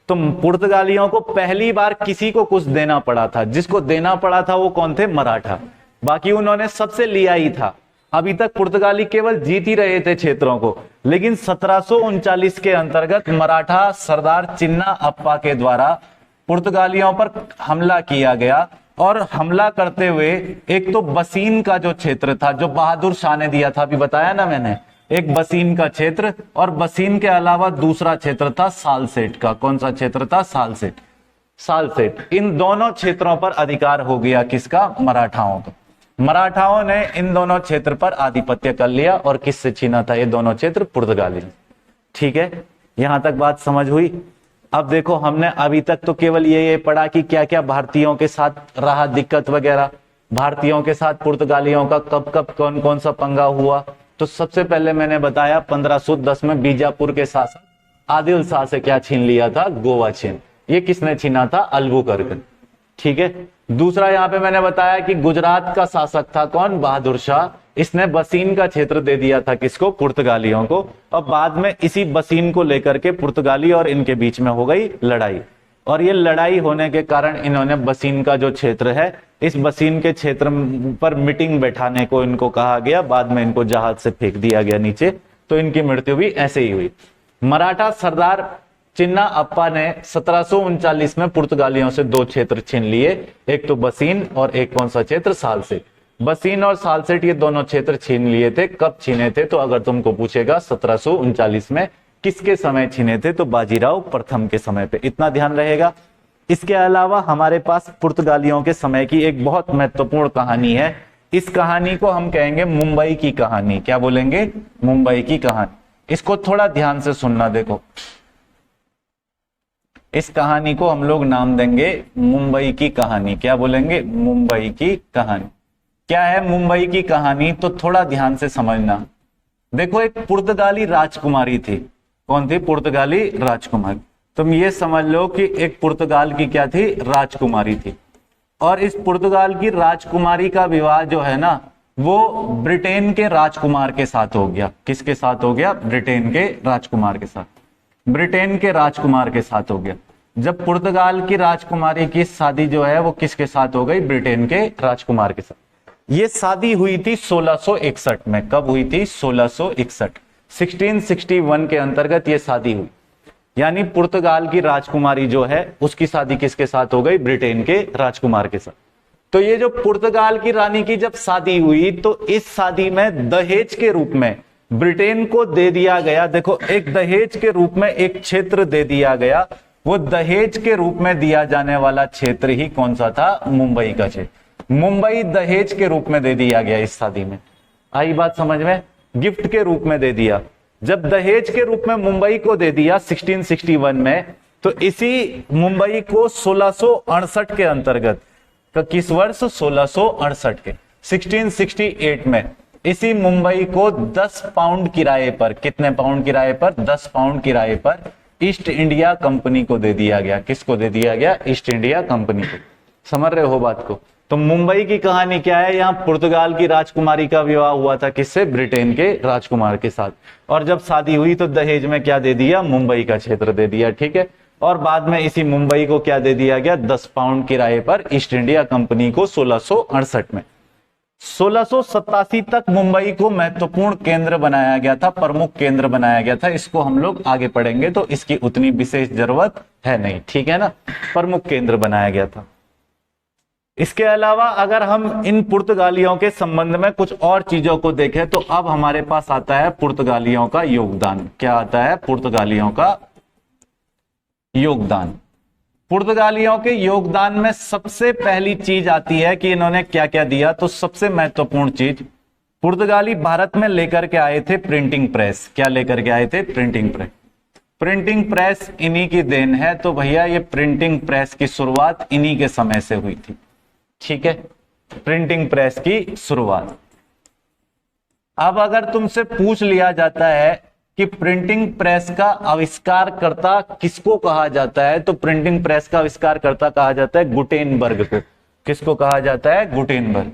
Speaker 1: तो पुर्तगालियों को पहली बार किसी को कुछ देना पड़ा था, जिसको देना पड़ा था वो कौन थे? मराठा। बाकी उन्होंने सबसे लिया ही था। अभी तक पुर्तगाली केवल जीत ही रहे थे क्षेत्रों को, लेकिन 1739 के अंतर्गत मराठा सरदार चिन्ना अप्पा के द्वारा पुर्तगालियों पर हमला किया गया। और हमला करते हुए एक तो बसीन का जो क्षेत्र था, जो बहादुर शाह ने दिया था, अभी बताया ना मैंने, एक बसीन का क्षेत्र, और बसीन के अलावा दूसरा क्षेत्र था सालसेट का। कौन सा क्षेत्र था? सालसेट। सालसेट, इन दोनों क्षेत्रों पर अधिकार हो गया किसका? मराठाओं का। मराठाओं ने इन दोनों क्षेत्र पर आधिपत्य कर लिया। और किससे छीना था ये दोनों क्षेत्र? पुर्तगाली। ठीक है, यहां तक बात समझ हुई। अब देखो, हमने अभी तक तो केवल ये पढ़ा कि क्या क्या भारतीयों के साथ रहा दिक्कत वगैरह, भारतीयों के साथ पुर्तगालियों का कब कब कौन कौन सा पंगा हुआ। तो सबसे पहले मैंने बताया 1510 में बीजापुर के शासक आदिल शाह से क्या छीन लिया था? गोवा छीन। ये किसने छीना था? अल्बुकर्क। ठीक है, दूसरा यहां पे मैंने बताया कि गुजरात का शासक था कौन? बहादुर शाह। इसने बसीन का क्षेत्र दे दिया था किसको? पुर्तगालियों को। और बाद में इसी बसीन को लेकर के पुर्तगाली और इनके बीच में हो गई लड़ाई। और ये लड़ाई होने के कारण इन्होंने बसीन का जो क्षेत्र है, इस बसीन के क्षेत्र पर मीटिंग बैठाने को इनको कहा गया। बाद में इनको जहाज से फेंक दिया गया नीचे। तो इनकी मृत्यु भी ऐसे ही हुई। मराठा सरदार चिन्ना अप्पा ने 1739 में पुर्तगालियों से 2 क्षेत्र छीन लिए, एक तो बसीन और एक कौन सा क्षेत्र? सालसेट। बसीन और सालसेट ये दोनों क्षेत्र छीन लिए थे। कब छीने थे? तो अगर तुमको पूछेगा 1739 में। किसके समय छीने थे? तो बाजीराव प्रथम के समय पे। इतना ध्यान रहेगा। इसके अलावा हमारे पास पुर्तगालियों के समय की एक बहुत महत्वपूर्ण कहानी है। इस कहानी को हम कहेंगे मुंबई की कहानी। क्या बोलेंगे? मुंबई की कहानी। इसको थोड़ा ध्यान से सुनना। देखो, इस कहानी को हम लोग नाम देंगे मुंबई की कहानी। क्या बोलेंगे? मुंबई की कहानी। क्या है मुंबई की कहानी? तो थोड़ा ध्यान से समझना। देखो, एक पुर्तगाली राजकुमारी थी। कौन थी? पुर्तगाली राजकुमारी। तुम ये समझ लो कि एक पुर्तगाल की क्या थी? राजकुमारी थी। और इस पुर्तगाल की राजकुमारी का विवाह जो है ना, वो ब्रिटेन के राजकुमार के साथ हो गया। किसके साथ हो गया? ब्रिटेन के राजकुमार के साथ। ब्रिटेन के राजकुमार के साथ हो गया। जब पुर्तगाल की राजकुमारी की शादी जो है वो किसके साथ हो गई? ब्रिटेन के राजकुमार के साथ। ये शादी हुई थी 1661 में। कब हुई थी? 1661। 1661 के अंतर्गत ये शादी हुई। यानी पुर्तगाल की राजकुमारी जो है उसकी शादी किसके साथ हो गई? ब्रिटेन के राजकुमार के साथ। तो ये जो पुर्तगाल की रानी की जब शादी हुई तो इस शादी में दहेज के रूप में ब्रिटेन को दे दिया गया। देखो, एक दहेज के रूप में एक क्षेत्र दे दिया गया। वो दहेज के रूप में दिया जाने वाला क्षेत्र ही कौन सा था? मुंबई का क्षेत्र। मुंबई दहेज के रूप में दे दिया गया इस शादी में। आई बात समझ में? गिफ्ट के रूप में दे दिया। जब दहेज के रूप में मुंबई को दे दिया 1661 में, तो इसी मुंबई को 1668 के अंतर्गत, तो किस वर्ष? 1668 के 1668 में इसी मुंबई को 10 पाउंड किराए पर, कितने पाउंड किराए पर? 10 पाउंड किराए पर ईस्ट इंडिया कंपनी को दे दिया गया। किसको दे दिया गया? ईस्ट इंडिया कंपनी को। समझ रहे हो बात को? तो मुंबई की कहानी क्या है? यहाँ पुर्तगाल की राजकुमारी का विवाह हुआ था, किससे? ब्रिटेन के राजकुमार के साथ। और जब शादी हुई तो दहेज में क्या दे दिया? मुंबई का क्षेत्र दे दिया, ठीक है। और बाद में इसी मुंबई को क्या दे दिया गया? 10 पाउंड किराए पर ईस्ट इंडिया कंपनी को 1668 में। 1687 तक मुंबई को महत्वपूर्ण केंद्र बनाया गया था, प्रमुख केंद्र बनाया गया था। इसको हम लोग आगे पढ़ेंगे तो इसकी उतनी विशेष जरूरत है नहीं, ठीक है ना। प्रमुख केंद्र बनाया गया था। इसके अलावा अगर हम इन पुर्तगालियों के संबंध में कुछ और चीजों को देखें तो अब हमारे पास आता है पुर्तगालियों का योगदान। क्या आता है? पुर्तगालियों का योगदान। पुर्तगालियों के योगदान में सबसे पहली चीज आती है कि इन्होंने क्या क्या दिया। तो सबसे महत्वपूर्ण चीज, पुर्तगाली भारत में लेकर के आए थे प्रिंटिंग प्रेस। क्या लेकर के आए थे? Printing press. प्रिंटिंग प्रेस इन्हीं की देन है। तो भैया ये प्रिंटिंग प्रेस की शुरुआत इन्हीं के समय से हुई थी, ठीक है। प्रिंटिंग प्रेस की शुरुआत। अब अगर तुमसे पूछ लिया जाता है कि प्रिंटिंग प्रेस का आविष्कारकर्ता किसको कहा जाता है, तो प्रिंटिंग प्रेस का आविष्कारकर्ता कहा जाता है गुटेनबर्ग को। किसको कहा जाता है? गुटेनबर्ग।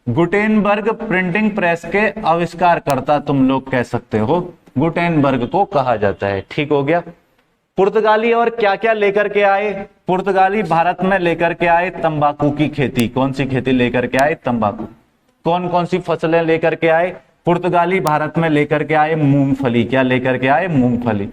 Speaker 1: गुटेनबर्ग प्रिंटिंग प्रेस के आविष्कारकर्ता तुम लोग कह सकते हो, गुटेनबर्ग को कहा जाता है, ठीक हो गया। पुर्तगाली और क्या क्या लेकर के आए? पुर्तगाली भारत में लेकर के आए तंबाकू की खेती। कौन सी खेती लेकर के आए? तंबाकू। कौन कौन सी फसलें लेकर के आए? पुर्तगाली भारत में लेकर के आए मूंगफली। क्या लेकर के आए? मूंगफली।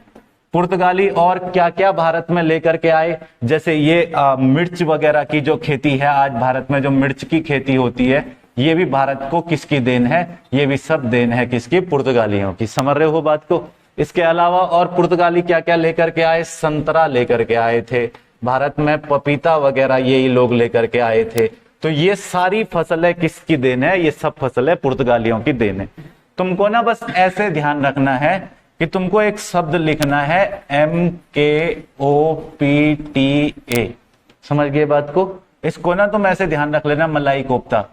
Speaker 1: पुर्तगाली और क्या क्या भारत में लेकर के आए? जैसे ये मिर्च वगैरह की जो खेती है, आज भारत में जो मिर्च की खेती होती है, ये भी भारत को किसकी देन है? ये भी सब देन है किसकी? पुर्तगालियों की। समझ रहे हो बात को? इसके अलावा और पुर्तगाली क्या क्या लेकर के आए? संतरा लेकर के आए थे भारत में, पपीता वगैरह यही लोग लेकर के आए थे। तो ये सारी फसलें किसकी देन है? ये सब फसलें पुर्तगालियों की देन है। तुमको ना बस ऐसे ध्यान रखना है कि तुमको एक शब्द लिखना है MKOPTA। समझ गए बात को? इसको ना तुम ऐसे ध्यान रख लेना, मलाई कोफ्ता,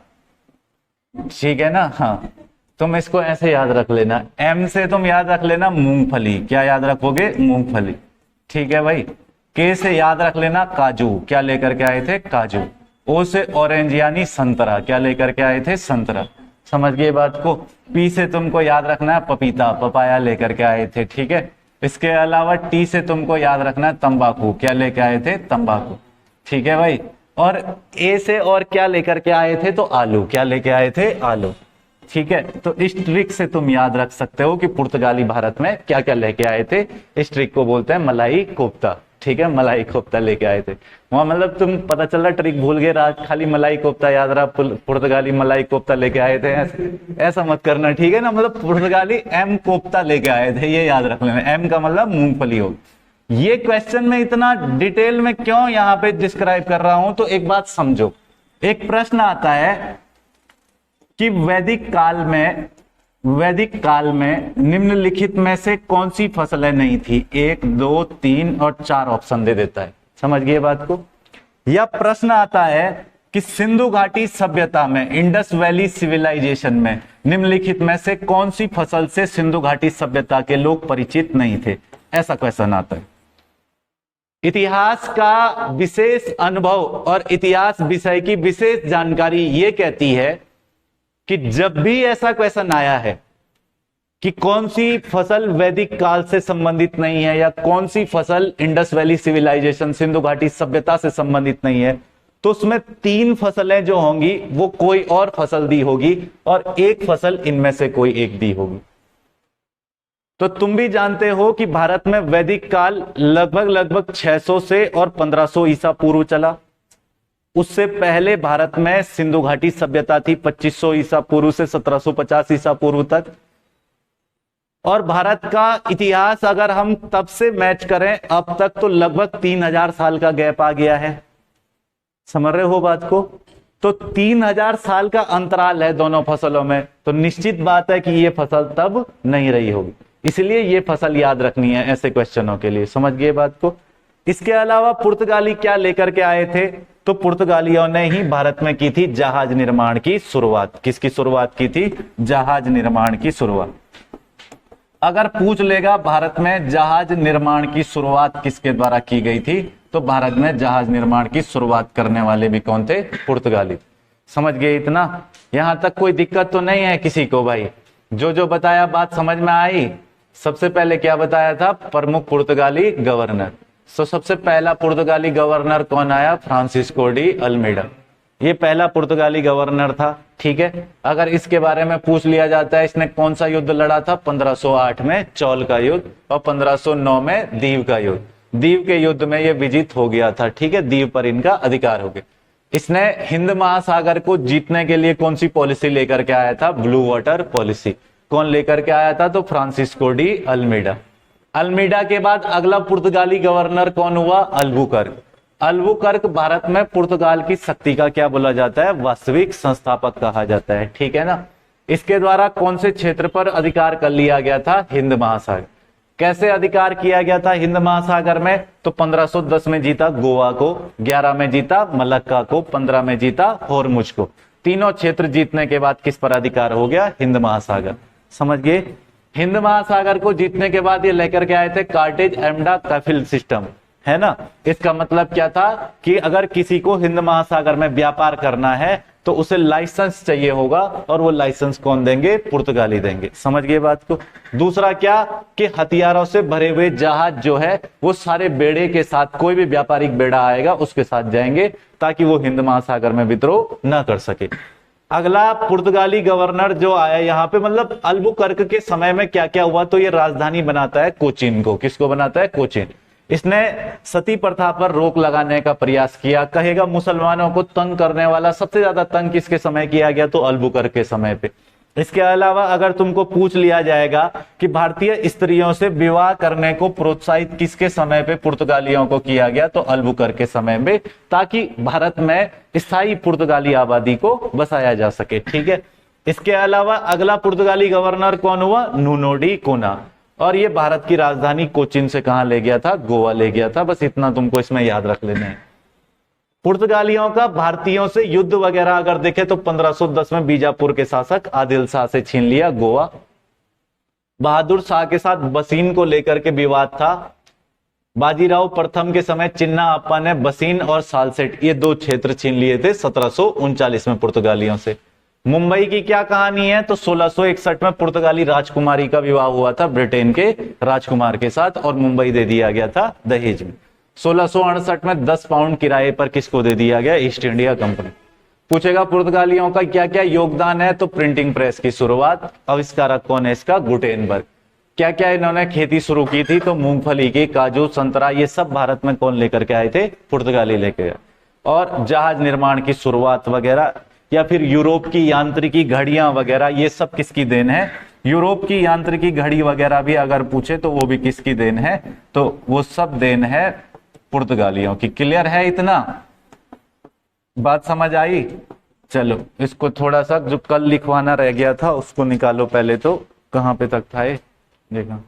Speaker 1: ठीक है ना। हाँ, तुम इसको ऐसे याद रख लेना। एम से तुम याद रख लेना मूंगफली। क्या याद रखोगे? मूंगफली, ठीक है भाई। के से याद रख लेना काजू। क्या लेकर के आए थे? काजू। ओ से ऑरेंज यानी संतरा। क्या लेकर के आए थे? संतरा। समझ गए बात को? पी से तुमको याद रखना है पपीता, पपाया लेकर के आए थे, ठीक है। इसके अलावा टी से तुमको याद रखना है तंबाकू। क्या लेकर आए थे? तंबाकू, ठीक है भाई। और ए से और क्या लेकर के आए थे? तो आलू। क्या लेके आए थे? आलू, ठीक है। तो इस ट्रिक से तुम याद रख सकते हो कि पुर्तगाली भारत में क्या क्या लेके आए थे। इस ट्रिक को बोलते हैं मलाई कोफ्ता, ठीक है। मलाई कोफ्ता लेके आए थे वहां, मतलब तुम पता चल रहा ट्रिक भूल गए, रात खाली मलाई कोफ्ता याद रहा, पुर्तगाली मलाई कोफ्ता लेके आए थे, ऐसा मत करना, ठीक है ना। मतलब पुर्तगाली एम कोफ्ता लेके आए थे, ये याद रख लेना। एम का मतलब मूंगफली हो। ये क्वेश्चन में इतना डिटेल में क्यों यहाँ पे डिस्क्राइब कर रहा हूं, तो एक बात समझो। एक प्रश्न आता है कि वैदिक काल में निम्नलिखित में से कौन सी फसलें नहीं थी? 1, 2, 3 और 4 ऑप्शन दे देता है। समझ गए बात को? या प्रश्न आता है कि सिंधु घाटी सभ्यता में, इंडस वैली सिविलाइजेशन में, निम्नलिखित में से कौन सी फसल से सिंधु घाटी सभ्यता के लोग परिचित नहीं थे? ऐसा क्वेश्चन आता है। इतिहास का विशेष अनुभव और इतिहास विषय की विशेष जानकारी ये कहती है कि जब भी ऐसा क्वेश्चन आया है कि कौन सी फसल वैदिक काल से संबंधित नहीं है या कौन सी फसल इंडस वैली सिविलाइजेशन, सिंधु घाटी सभ्यता से संबंधित नहीं है, तो उसमें 3 फसलें जो होंगी वो कोई और फसल दी होगी और एक फसल इनमें से कोई एक दी होगी। तो तुम भी जानते हो कि भारत में वैदिक काल लगभग 600 से और 1500 ईसा पूर्व चला। उससे पहले भारत में सिंधु घाटी सभ्यता थी 2500 ईसा पूर्व से 1750 ईसा पूर्व तक। और भारत का इतिहास अगर हम तब से मैच करें अब तक तो लगभग 3000 साल का गैप आ गया है। समझ रहे हो बात को? तो 3000 साल का अंतराल है दोनों फसलों में, तो निश्चित बात है कि ये फसल तब नहीं रही होगी। इसलिए ये फसल याद रखनी है ऐसे क्वेश्चनों के लिए। समझ गए बात को? इसके अलावा पुर्तगाली क्या लेकर के आए थे? तो पुर्तगालियों ने ही भारत में की थी जहाज निर्माण की शुरुआत। किसकी शुरुआत की थी? जहाज निर्माण की शुरुआत। अगर पूछ लेगा भारत में जहाज निर्माण की शुरुआत किसके द्वारा की गई थी, तो भारत में जहाज निर्माण की शुरुआत करने वाले भी कौन थे? पुर्तगाली। समझ गए इतना? यहां तक कोई दिक्कत तो नहीं है किसी को भाई? जो बताया बात समझ में आई? सबसे पहले क्या बताया था? प्रमुख पुर्तगाली गवर्नर। तो सबसे पहला पुर्तगाली गवर्नर कौन आया? Francisco de Almeida. ये पहला पुर्तगाली गवर्नर था। ठीक है, अगर इसके बारे में पूछ लिया जाता है इसने कौन सा युद्ध लड़ा था? 1508 में चौल का युद्ध और 1509 में दीव का युद्ध। दीव के युद्ध में ये विजित हो गया था। ठीक है, दीव पर इनका अधिकार हो गया। इसने हिंद महासागर को जीतने के लिए कौन सी पॉलिसी लेकर के आया था? Blue water policy. कौन लेकर के आया था? तो फ्रांसिस्को डी अल्मीडा। अल्मीडा के बाद अगला पुर्तगाली गवर्नर कौन हुआ? अल्बुकर्क। अल्बुकर्क भारत में पुर्तगाल की शक्ति का क्या बोला जाता है? वास्तविक संस्थापक कहा जाता है। ठीक है ना? इसके द्वारा कौन से क्षेत्र पर अधिकार कर लिया गया था? हिंद महासागर। कैसे अधिकार किया गया था हिंद महासागर में? तो 1510 में जीता गोवा को, 11 में जीता मलक्का को, 15 में जीता होर्मुज को। तीनों क्षेत्र जीतने के बाद किस पर अधिकार हो गया? हिंद महासागर। समझ गए? हिंद महासागर को जीतने के बाद ये लेकर के आए थे कार्टेज एम्डा कैफिल सिस्टम, है ना? इसका मतलब क्या था कि अगर किसी को हिंद महासागर में व्यापार करना है तो उसे लाइसेंस चाहिए होगा, और वो लाइसेंस कौन देंगे? पुर्तगाली देंगे। समझ गए बात को? दूसरा क्या कि हथियारों से भरे हुए जहाज जो है वो सारे बेड़े के साथ, कोई भी व्यापारिक बेड़ा आएगा उसके साथ जाएंगे ताकि वो हिंद महासागर में विद्रोह न कर सके। अगला पुर्तगाली गवर्नर जो आया यहाँ पे, मतलब अल्बुकर्क के समय में क्या क्या हुआ? तो ये राजधानी बनाता है कोचीन को। किसको बनाता है? कोचीन। इसने सती प्रथा पर रोक लगाने का प्रयास किया। कहेगा मुसलमानों को तंग करने वाला सबसे ज्यादा तंग किसके समय किया गया? तो अल्बुकर्क के समय पे। इसके अलावा अगर तुमको पूछ लिया जाएगा कि भारतीय स्त्रियों से विवाह करने को प्रोत्साहित किसके समय पे पुर्तगालियों को किया गया? तो अल्बुकर्क के समय में, ताकि भारत में स्थायी पुर्तगाली आबादी को बसाया जा सके। ठीक है, इसके अलावा अगला पुर्तगाली गवर्नर कौन हुआ? नुनो डी कोना। और ये भारत की राजधानी कोचीन से कहां ले गया था? गोवा ले गया था। बस इतना तुमको इसमें याद रख लेना है। पुर्तगालियों का भारतीयों से युद्ध वगैरह अगर देखे तो 1510 में बीजापुर के शासक आदिल शाह से छीन लिया गोवा। बहादुर शाह के साथ बसीन को लेकर के विवाद था। बाजीराव प्रथम के समय चिन्ना अप्पा ने बसीन और सालसेट ये दो क्षेत्र छीन लिए थे 1739 में पुर्तगालियों से। मुंबई की क्या कहानी है? तो 1661 में पुर्तगाली राजकुमारी का विवाह हुआ था ब्रिटेन के राजकुमार के साथ, और मुंबई दे दिया गया था दहेज में। 1668 में 10 पाउंड किराए पर किसको दे दिया गया? East India company. पूछेगा पुर्तगालियों का क्या क्या योगदान है? तो प्रिंटिंग प्रेस की शुरुआत। आविष्कारक कौन है इसका? गुटेनबर्ग। क्या क्या इन्होंने खेती शुरू की थी? तो मूंगफली की, काजू, संतरा, ये सब भारत में कौन लेकर के आए थे? पुर्तगाली लेकर आए। और जहाज निर्माण की शुरुआत वगैरह, या फिर यूरोप की यांत्रिकी घड़ियां वगैरह, ये सब किसकी देन है? यूरोप की यांत्रिकी घड़ी वगैरह भी अगर पूछे तो वो भी किसकी देन है? तो वो सब देन है पुर्तगालियों की। क्लियर है इतना? बात समझ आई? चलो इसको थोड़ा सा जो कल लिखवाना रह गया था उसको निकालो पहले। तो कहां पे तक था ये? देखा